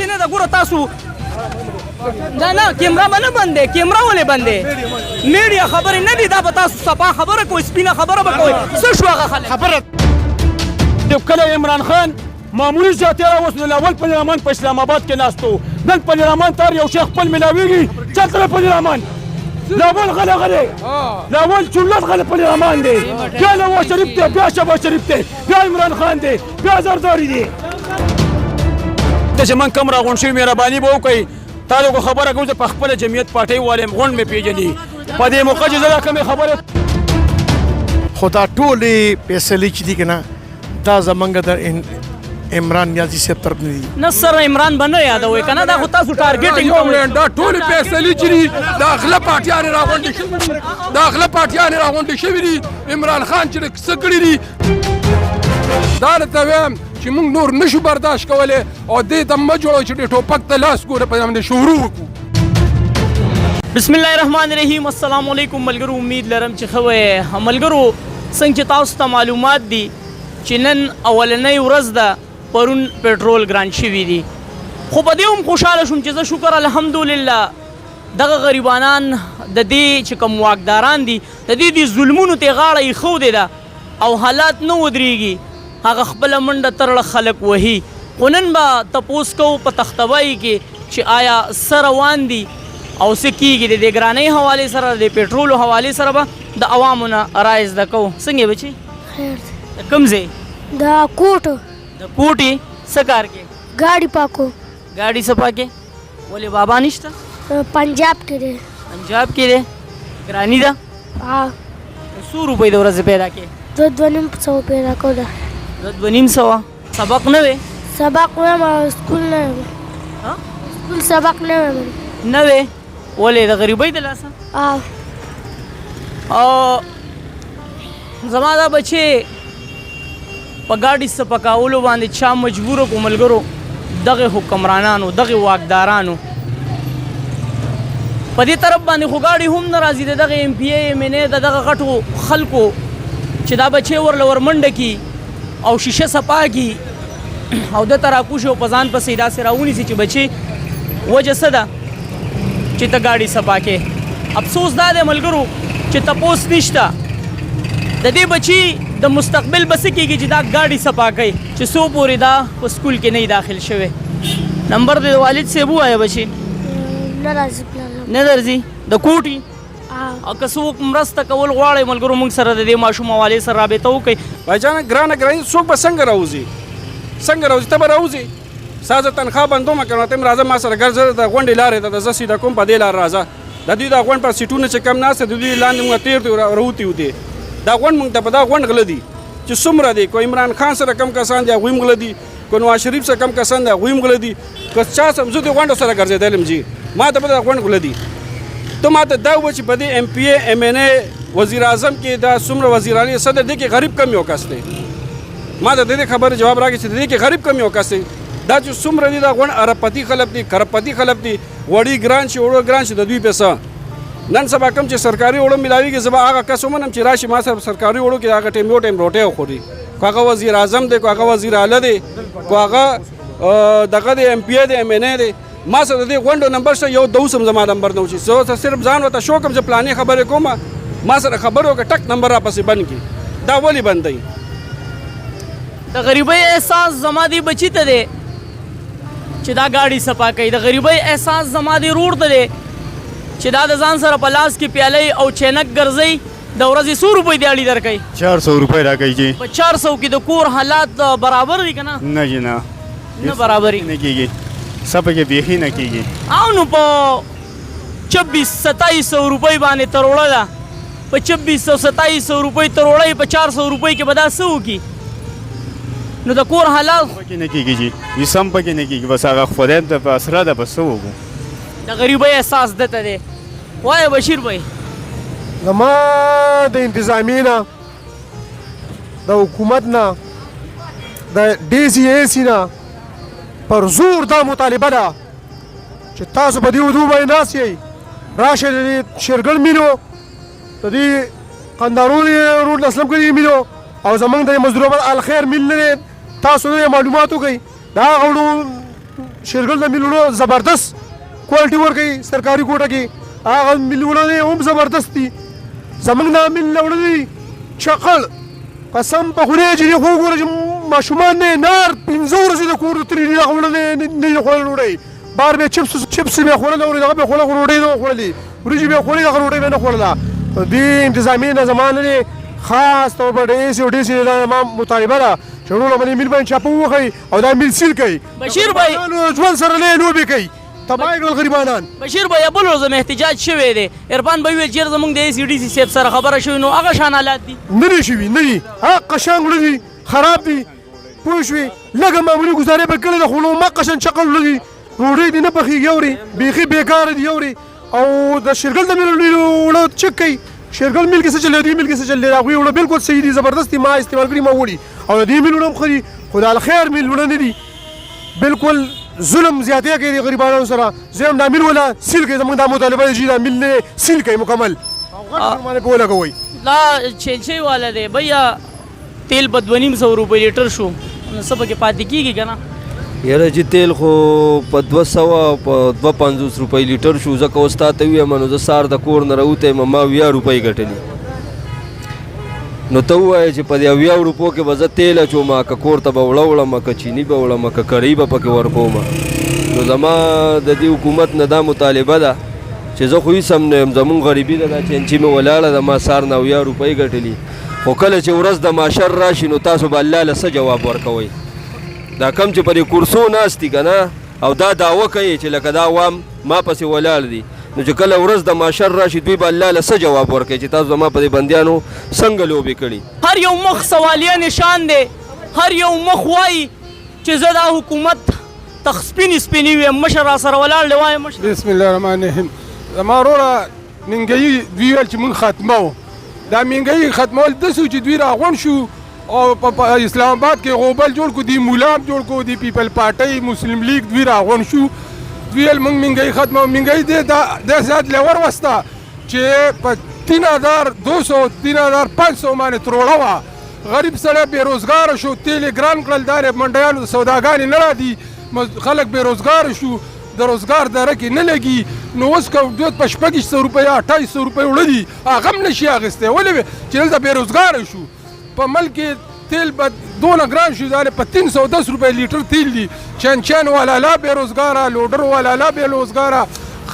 داسې نه ده ګوره تاسو نه کیمرا به نه بند دی کیمرا ولې بند دی میډیا خبرې نه دي دا به تاسو صفا خبره کوئ سپینه خبره به کوئ څه شو هغه خلک خبره کله عمران خان معمولي زیاتېره اوس نو لاول پارلمان په اسلام آباد کې ناست و نن پارلمان ته یو شیخ خپل میلاویږي چتره پارلمان لاول غله لاول چولت غله پارلمان دی بیا نواز شریف دی بیا شهباز شریف دی بیا عمران خان دی بیا زرداری دی چې من کم راغونډ شوي مهرباني به وکړئ تا خو خبره کوم چې په خپله جمعیت پارټۍ وایم غونډ مې پېژني په دې موقع چې زه دا کمې خبرې خو دا ټولې فیصلې چې دي که نه دا زمونږ د عمران نیازي صاحب طرف نه دي نه سر عمران به نه یادوئ که نه دا خو تاسو ټارګېټینګ کوئ دا ټولې فیصلې چې دي داخله پارټیانې راغونډې شوي دي داخله پارټیانې راغونډې شوي دي عمران خان چې څه کړي دي دا درته وایم چې موږ نور نشو برداشت کولی او دې ته مه جوړوئ چې دې ټوپک ته لاس ګوره په باندې شروع وکړو بسم الله الرحمن الرحیم السلام علیکم ملګرو امید لرم چې ښه وئ ملګرو څنګه چې تاسو ته معلومات دي چې نن اولنۍ ورځ ده پرون پټرول ګران شوي دي خو په دې هم خوشحاله شوم چې زه شکر الحمدلله دغه غریبانان د دې چې کوم واکداران دي د دې ظلمونو ته غاړه ایښودې ده او حالات نه ودرېږي هغه خپله منډه ترړه خلک وهي خو نن به تپوس کوو په تختوایي کې چې آیا څه روان دي او څه کېږي د دې ګرانۍ حوالې سره د پټرولو حوالې سره به د عوامو نه رایې زده کوو څنګه بچي خیر د کوم ځای دا کوټ د کوټې څه کار کې गाड़ी पाको गाड़ी से पाके बोले बाबा निश्ता पंजाब के रे पंजाब के रे ग्रानी दा हाँ 100 रुपये दौरा से पैदा के दो 100 पैदा को दा 200 सबक न वे सबक में स्कूल न हाँ स्कूल सबक न वे बोले दा गरीबई दलासा हाँ और जमादा बच्चे पगाड़ी से पकावलो बांधे छा मजबूरों को मलगरो दगे हुक्मरानानो दगे वाकदारानो पदी तरफ बांधे खुगाड़ी हम नाराजी दे दगे एमपीए एमएनए दगे गठो खलको चिदा बच्चे वर लवर मंड की और शीशे सपा की और द तरह कुछ पजान पर सीधा से राउनी सी बच्चे वजह सदा चित गाड़ी सपा के अफसोस दा दे मलगरो चित पोस निश्ता ददे बच्ची द मुस्तकबिल बस की जिदा गाड़ी सपा गई कि सो पूरी दा वो स्कूल के नहीं दाखिल शवे नंबर दे वालिद से बू आया बच्ची नजर जी द कोटी कसो मरस्त कवल वाले मलगरो मुंग सर दे माशूम वाले सर राबे तो कई भाईजान ग्रान सो बसंग राउजी तब राउजी साजा तनखा बंदो मा करना तम राजा मा सर घर द गोंडे लारे द जसी द कोम पदे ला राजा द दी द गोंड पर सिटू ने कम ना से दी लांद मुंग तेर रोती उदे دا غونډ مونږ ته په دا غونډ غله دي چې څومره دی کو عمران خان سره کم کسان دي هغوی هم غله دي کو نواز شریف سره کم کسان دي هغوی هم غله دي که چا سم زه د غونډو سره ګرځېدلم جي ما ته په دا غونډ غله دي ته ما ته دا ووایه چې په دې ایم پی اے ایم این اے وزیر اعظم کې دا څومره وزیرانې صدر دی کې غریب کم یو کس دی ما ته د دې خبرې جواب راکړي چې د دې کې غریب کم یو کس دی دا چې څومره دي دا غونډ اربپتي خلک دي کرپتي خلک دي وړي ګران شي وړو ګران شي د دوی پیسه نن سبا کم چې سرکاري وړو ملاویږي زه به هغه کس ومنم چې راشي ما سره سرکاري وړو کې هغه ټیم یو ټیم روټۍ وخوري کو هغه وزیر اعظم دی کو هغه وزیر اعلی دی کو هغه دغه د ایم پی اے دی ایم این اے دی ما سره د دې غونډو نمبر شته یو دوسم زما نمبر نه وشي زه صرف ځان ورته شو کوم چې پلانې خبرې کوم ما سره خبرې وکړه ټک نمبر راپسې بند کړي دا ولې بند دی د غریبۍ احساس زما دی بچی ته دی چې دا گاڑی سپا کوي د غریبۍ احساس زما دی روړ ته دی چې دا د ځان سره په لاس کې پیالۍ او چینک ګرځئ د ورځې 100 روپۍ دیاړي درکوي 400 روپۍ راکوي جی په 400 کې د کور حالات برابر دي که نه نه جی نه برابري نه کېږي څه پکې بیخي نه کېږي او نو په 2600 روپۍ باندې تروړه ده په 2600 روپۍ تروړی په 400 روپۍ کې به دا څه وکړي نو د کور حالات پکې نه کېږي جی هېڅ هم پکې نه کېږي بس هغه خدای ته په اسره ده بس څه وکړو د غریبۍ احساس دته دی وایه بشیر بھائی زما د انتظامیې نه د حکومت نه د ډي سي اے سي نه پر زور دا مطالبه ده چې تاسو په دې ودو باندې ناست یئ راشئ د دې شیرګل مینو د دې قندارونو روډ اسلم کلي مینو او زمونږ د مزدورو الخیر میل نه دی تاسو د معلومات وکئ د هغه وړو شیرګل د میلونو زبردست کوالټي ورکوي سرکاري کوټه کې هغه میلونه هم زبردست دي زموږ نه میل وړي چقړ قسم په خدای چې خو ګوره چې ماشومان نه نار 15 ورځې د کور ترې نه خوړل نه خوړل وړي بار به چپس به خوړل او دغه به خوړل وړي نه خوړلې ورجې به خوړل هغه وړي نه خوړل دې انتظامی نظام نه خاص طور پر ډیس او ډیس نه مطالبه ده چې ورونه باندې میل باندې چاپو وخی او دا میل سیل کوي بشیر بھائی ژوند سره نه لوبي کوي تبای ګل غریبانان بشیر بھائی بل ورځ احتجاج شوی دی عرفان بھائی ویل چې زمونږ د سی ډي سي سیب سره خبره شوی نو هغه شان حالات دي نه شوي نه ها قشنګ لدی خراب دي پوه شوې لږه معمولي ګزارې به کړې ده خو نو ما قشنګ چقل لدی روډۍ دې نه پخېږي اورې بیخي بېکاره دي اورې او د شیرګل د میل وړه چک کوي شیرګل میل کې څه چل دی میل کې څه چل دی هغوی وړه بالکل صحیح دي زبردست دي ما استعمال کړي ما وړي او د دې میل وړه هم ښه دي خو د الخیر میل وړه نه دي بالکل ظلم زیاتې کوي د غریبانو سره زه هم دا میل ولا سیل کوي زموږ دا مطالبه ده چې دا میل نه سیل کوي مکمل او غټ جرمانه پې ولګوئ لا چینچی والا دی بھیا تیل په 250 روپۍ لیټر شو نو څه پکې پاتې کېږي که نه یاره چې تیل خو په 200 او په 250 روپۍ لیټر شو ځکه اوس تا ته ووایم نو زه سهار د کور نه راوتی یم ما 20 روپۍ ګټلي نو ته ووایه چې په دې 20 روپو کې به زه تیل اچوم که کور ته به وړه وړم که چیني به وړم که کړۍ به پکې ورکوم نو زما د دې حکومت نه دا مطالبه ده چې زه خو هېڅ هم نه یم زمونږ غریبي ده دا چینچي مې ولاړه ده ما سهار نه 20 روپۍ ګټلي خو کله چې ورځ د ماشر راشي نو تاسو به الله له څه جواب ورکوئ دا کم چې په دې کورسو ناست دي که نه او دا دعوه کوي چې لکه دا عوام ما پسې ولاړ دي نو چې کله ورځ د ماشر راشي دوی به الله له څه جواب ورکوي چې تاسو زما په دې بندیانو څنګه لوبې کړي هر یو مخ سوالیه نشان دی هر یو مخ وایي چې زه دا حکومت تخ سپینې ویم مشر را سره ولاړ دی وایه مشر بسم الله الرحمن الرحیم زما وروره مینګایي دوی ویل چې موږ ختموو دا مینګایي ختمول داسې چې دوی راغونډ شو او په اسلام آباد کې غوبل جوړ کړو دی مولام جوړ کړو دی پیپل پارټۍ مسلم لیگ دوی راغونډ شو دوی ویل موږ مینګایي ختموو مینګایي داسې حد لیور وسته چې په 3200 3500 باندې تروړه وه غریب سړی بېروزګاره شو تیل یې ګران کړل دا منډیانو د سوداګانې نه راځي خلک بېروزګاره شو د روزګار دره کې نه لګي نو اوس که دوی په 2600 روپۍ 2800 روپۍ وړه دي هغه هم نشي اخیستی ولې چې دلته بېروزګاره شو په ملک کې تیل به دونه ګران شو دا په 310 روپۍ لیټر تیل دي چین والالا بېروزګاره لوډر والالا بېروزګاره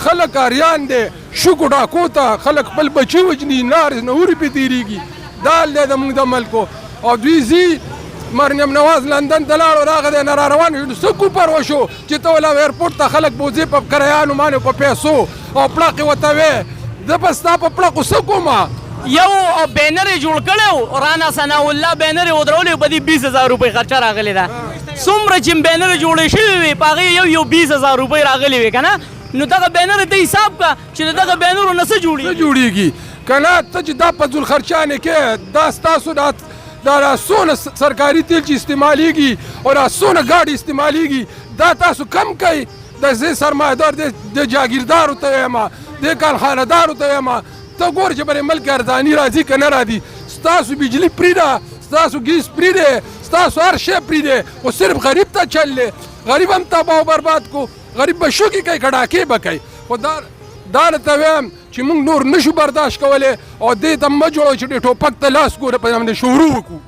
خلک اریان دی شګو ډاکو ته خلک خپل بچي وجني نار نورې پې تېرېږي دا حال دی زموږ د ملکو او دوی ځي مریم نواز لندن ته لاړو راغی دی نه راروان شو څه کوپر وشو چې ته ولا ایرپورټ ته خلک بوځې په کرایانو باندې په پیسو او پړقې ورته وې زه به ستا په پړقو څه کومه یو بینر یې جوړ کړی و رانا ثناء الله بینر یې ودرولی په دې 20000 روپۍ خرچه راغلې ده څومره چې بینر جوړې شوي وي په هغې یو 20000 روپۍ راغلې وي که نه نو دغه بینر ته حساب که چې د دغه بینرو نه څه جوړېږي که نه ته چې دا فضول خرچانې کې دا ستاسو دا څونه سرکاري تیل چې استعمالیږي او دا څونه ګاډي استعمالیږي دا تاسو کم کوئ د زه سرمایهدار د جاګیردارو ته وایم د کارخانهدارو ته وایم ته ګورې چې برې ملک ارزاني راځي که نه راځي ستاسو بجلي پرې ده ستاسو ګیس پرې دی ستاسو هر شی پرې دی خو صرف غریب ته چل دی غریب هم تباه و برباد کو غریب به شوکې کوي کډاکې به کوي خو دا درته وایم چې موږ نور نشو برداشت کولی او دې ته مه جوړو چې دې ټوپک ته لاس ګوره په باندې شروع وکړو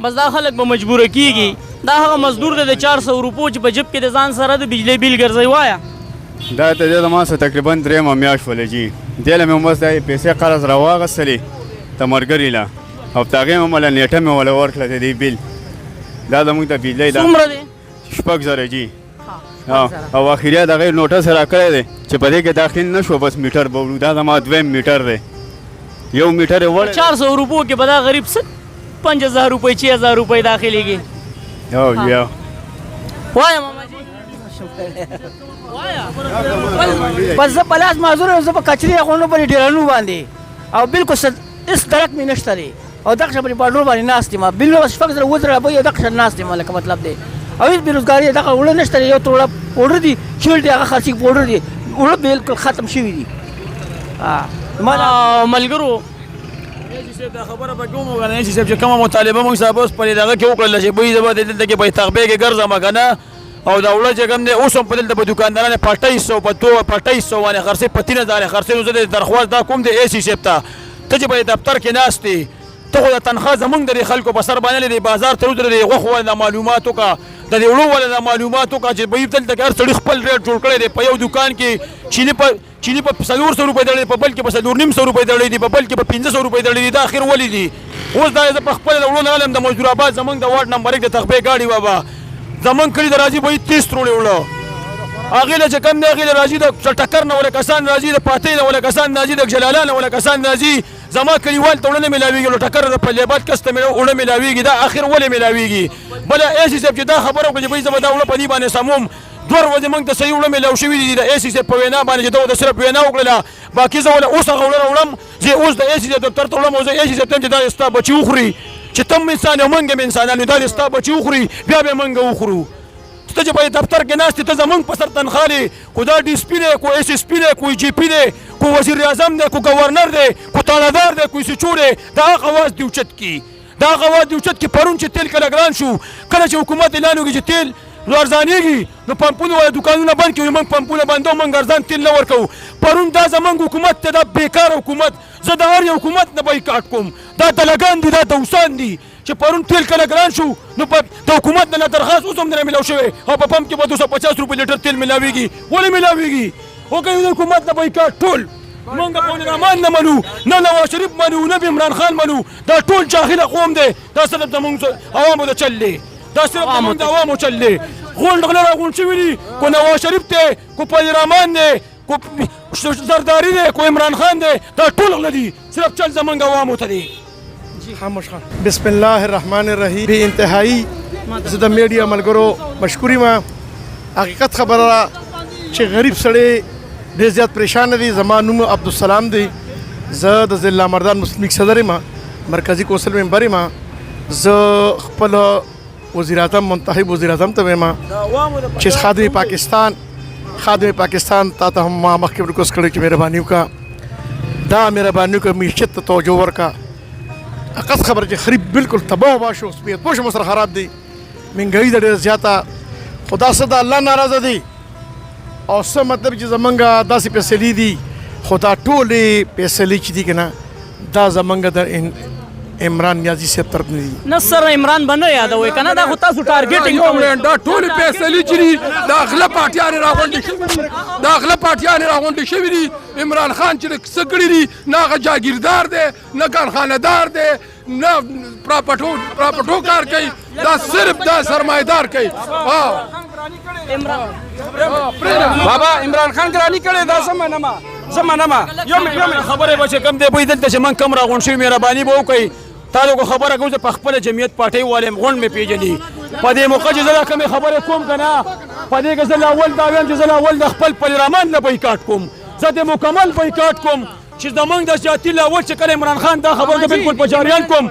بس دا خلک به مجبوره کېږي دا هغه مزدور دی د 400 روپو چې په جب کې د ځان سره د بجلی بیل ګرځوي وایه دا ته دې ما څه تقریبا 3 میاشت ولی جي دې له مې بس دا پیسې قرض راواغستلې تمرګري له او په هغې مې ولا نیټه مې ولا ورکړه د دې بیل دا زموږ د بجلۍ دا څومره دی 6,000 جي او اخریا دغه نوټس راکړی دی چې په دې کې داخل نه شو بس میټر به وړو دا زما 2 میټر دی یو میټر یې وړی 400 روپو کې به دا غریب څه 5000 روپۍ 6000 روپۍ داخلېږي یا وایه ماماجي بس زه په لاس معذور یم زه په کچرې غونډو باندې ډېرانو باندې او بالکل هېڅ درک مې نشته دی او دغه شان په پاډرول باندې ناست یم بالکل 6,000 روپۍ دغه شان ناست یم لکه مطلب دی او هېڅ بېروزګاري دغه اوړه نشته دی یو توړه پوډر دي شیل دی هغه خرڅي پوډر دي اوړه بالکل ختم شوي دي ملګرو دا خبره به کوم غواړم چې کومه مطالبه موږ صاحب اوس پرې دغه کې وکړل چې به زه به دلته کې په تغبې کې ګرځم که نه او دا وړه چې کوم دی اوس هم په دلته په دکاندارانو په 2800 په 2800 باندې خرڅې په 3000 خرڅې. نو زه د درخواست دا کوم دی اے سی صاحب ته ته چې په دفتر کې ناست یې ته خو د تنخوا زمونږ د خلکو په سر باندې د بازار ته ودرې د غوښو د معلومات وکړه د دې وړو والا د معلومات وکړه چې به دلته هر سړي خپل ریټ جوړ کړی دی. په یو دکان کې چینی په 400 روپۍ درلې په بل کې په 450 روپۍ درلې دي په بل کې په 500 روپۍ درلې دي. دا اخر ولې دي اوس دا زه په خپل د وړو نه علم د مزدور آباد زمونږ د واټ نمبر 1 د تخبې ګاډي بابا زمونږ کلي د راځي به 30 تروړې وړو هغې له چې کوم دی هغې له راځي د ټکر نه ولا کسان راځي د پاتۍ نه ولا کسان راځي د جلالا نه ولا کسان راځي. زما کلیوال ته وړه نه میلاویږي نو ټکر د پلیاباد کس ته وړه میلاویږي. دا اخر ولې میلاویږي؟ بله اے سی صاحب چې دا خبره وکړه چې بهی زه به دا وړه په دې باندې سموم 2 ورځې موږ ته صحیح وړه میلاو شوي دي د اے سی صاحب په وینا باندې چې ده د صرف وینا وکړله باقي زه وله اوس هغه وړه راوړم زه اوس د اے سی صاحب دفتر ته وړم او زه اے سی صاحب ته چې دا ستا بچي وخوري چې تم انسان او موږ هم انسانان یو دا دې ستا بچي وخوري بیا به موږ وخورو. ته چې په دفتر کې ناست ته زمونږ په سر تنخوا لې کو دا ډي سپي دی کو ایس اس پي دی کو جي پي دی کو وزیر اعظم دی کو گورنر دی کو تاړهدار دی کو سچو دی دا هغه اواز دې اوچت کړي دا هغه اواز دې اوچت کړي. پرون چې تیل کله ګران شو کله چې حکومت اعلان وکړي چې تیل ارزانېږي نو پمپونه والا دوکانونه بند کړي موږ پمپونه بندو موږ ارزان تیل نه ورکوو. پرون دا زمونږ حکومت ته دا بیکار حکومت زه د هر یو حکومت نه بایکاټ کوم. دا دلګان دي دا دوسان دي چې پرون تیل کله ګران شو نو په د حکومت نه درخواست اوس هم نه میلاو شوی او په پمپ کې به 250 روپۍ لیټر تیل میلاویږي. ولې میلاویږي؟ وکړئ د حکومت نه بایکاټ ټول موږ په رحمان نه منو نه نواز شریف منو نه عمران خان منو. دا ټول جاهله قوم دی دا صرف زمونږ عوامو د چل دی دا صرف زمونږ د عوامو چل دی. غونډ غله راغونډ شوي دي کو نواز شریف دی کو رحمان دی کو زرداری دی کو عمران خان دی دا ټول غله دي صرف چل زمونږ عوامو ته دی. خاموش خان بسم الله الرحمن الرحیم. بې انتهایی زه د میډیا ملګرو مشکوري ما حقیقت خبره چې غریب سړی ډېر زیات پریشان دي. زما نوم عبدالسلام دی زه د ضلع مردان مسلم لیگ صدر یم مرکزي کونسل ممبر یم. زه خپل وزیر اعظم منتخب وزیر اعظم ته وایم چې خادم پاکستان تا ته هم ما مخکې ریکوست کړی چې مهرباني وکړه دا مهرباني وکړه معیشت ته توجه ورکړه. حقیقت خبره چې خرید بالکل تباه وباه شو سپیت پوه شو سره خراب دی مهنګایي ده ډېره زیاته خدا څه د الله ناراضه دی او څه مطلب چې زمونږ داسې فیصلې دي خو دا ټولې فیصلې چې دي که نه دا زمونږ د عمران نیازي صاحب طرف نه دي. نه سر عمران به نه یادوئ که نه دا خو تاسو ټارګېټینګ کوئ. دا ټولې فیصلې چې دي دا غله پارټیانې راغونډې شوي دي دا غله پارټیانې راغونډې شوي دي. عمران خان چې څه کړي دي نه هغه جاګیردار دی نه ګنخانهدار دی نه پراپټو کار کوي دا صرف دا سرمایهدار کوي. بابا عمران خان ګراني کړې دا زه منمه یو خبره به چې کوم دی بوی دلته چې من کم راغونډ شوي مهرباني به وکړئ. تا ته خبره کوم چې په خپله جمعیت پارټۍ والې غونډ مې پېژني په دې موقع چې زه دا کومې خبرې کوم که نه په دې کې زه لاول دا وایم چې زه لاول د خپل پارلمان نه بایکاټ کوم زه د مکمل بایکاټ کوم چې زمونږ د سیاسي لاول چې کله عمران خان دا خبره زه بالکل په جریان کوم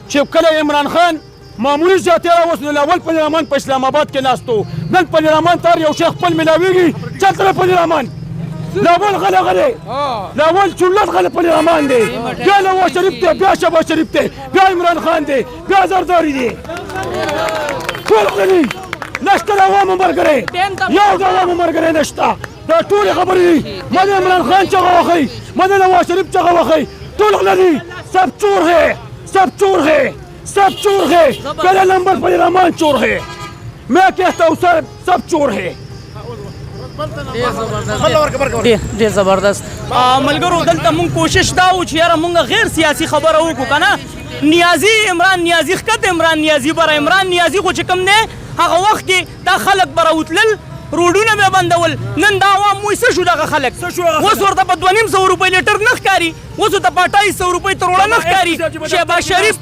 چې کله عمران خان معمولي زیاتې راوست نو لاول پارلمان په اسلام آباد کې ناستو نن پارلمان ته یو شیخ خپل میلاویږي چلته پارلمان لاول غله غله لاول چولت غله پارلمان دی بیا نواز شریف دی بیا شهباز شریف دی بیا عمران خان دی بیا زرداری دی ټول غلي نشته د عوامو ملګری یو د عوامو ملګری نشته دا ټولې خبرې دي ما د عمران خان چغه وخی ما د نواز شریف چغه وخی ټول غله دي سب چور ہے सब चोर है पहले नंबर पर रहमान चोर है मैं कहता हूँ सब चोर है. ډېر زبردست ملګرو دلته مونږ کوشش دا و چې یاره مونږ غیر سیاسي خبره وکړو که نه نیازي عمران نیازي ښکته عمران نیازي بره عمران نیازي خو چې کوم دی هغه وخت کې دا خلک به راوتلل روډونه به بندول نن دا عوام وایي څه شو دغه خلک اوس ورته په 250 روپۍ لیټر نه ښکاري اوس ورته په 2800 روپۍ تروړه نه ښکاري. شهباز شریف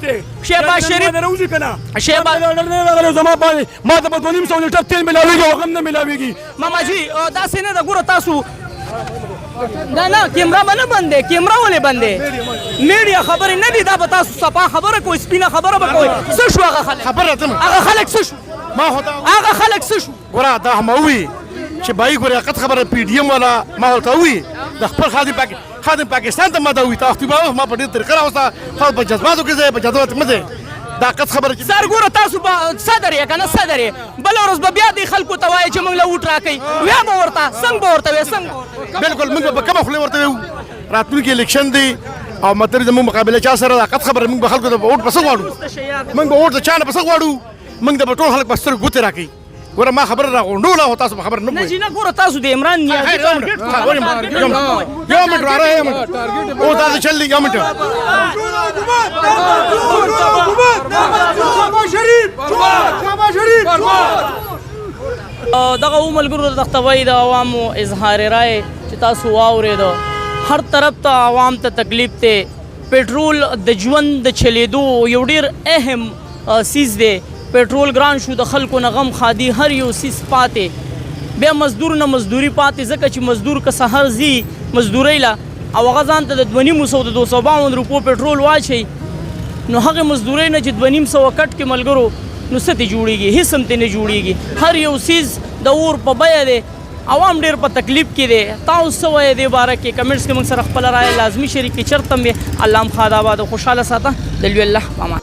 زما باندې ما ته په 250 لیټر تیل میلاویږي او هم نه میلاویږي. ماماجي داسې نه ده ګوره تاسو نه کیمرا به نه بند دی کیمرا ولې بند دی میډیا خبرې نه دي دا به تاسو صفا خبره کوئ سپینه خبره به کوئ څه شو هغه خلک څه شو هغه خلک څه شو ګوره دا هم ووي چې بایي ګورې حقیقت خبره پی ډي ایم والا ما ورته ووي د خپل خادم پاکستان ته ما دا ووي تا وختي ما په ډېر طریقه راوسته خلک په جذباتو کې ځای په جذباتو مه ځئ دا قص خبره چې سر ګوره تاسو به صدر یې که نه صدر یې بله ورځ به بیا دې خلکو ته وایي چې موږ له ووټ راکوئ ویا به ورته څنګه به ورته وایې څنګه بالکل موږ به په کومه خولې ورته وایو راتلونکي الیکشن دی او مطلب زموږ مقابله چا سره دا قص خبره موږ به خلکو ته ووټ په څه غواړو موږ به ووټ د چا نه په څه غواړو موږ د به ټول خلک په سترګو ګوتې راکوي ګوره ما خبره راغونډوله او تاسو به خبره نه نه جي نه ګوره تاسو د عمران نیازي یو منټ راره یو منټ او تاسو چل دی یو منټ دغه و ملګرو د تختوی د عوامو اظهار رائے چې تاسو واورېدو هر طرف ته عوام ته تکلیف دی پټرول د ژوند د چلیدو یو ډېر اهم سیز دی پټرول ګران شو د خلکو نه غم خادي هر یو سیز پاتې بیا مزدور نه مزدوري پاتې ځکه چې مزدور که سهار ځي مزدورۍ له او هغه ځان ته د 250 د 252 روپو پټرول واچوي نو هغه مزدورۍ نه چې 250 کټ کې ملګرو نو څه ترې جوړېږي هېڅ هم ترې نه جوړېږي هر یو سیز د اور په بیه دی عوام ډېر په تکلیف کې دی تاسو څه وایې دې باره کې کمنټس کې موږ سره خپله رایه لازمي شریکې چرته مې الله هم ښاد آباد او خوشحاله ساته د لوی الله په امان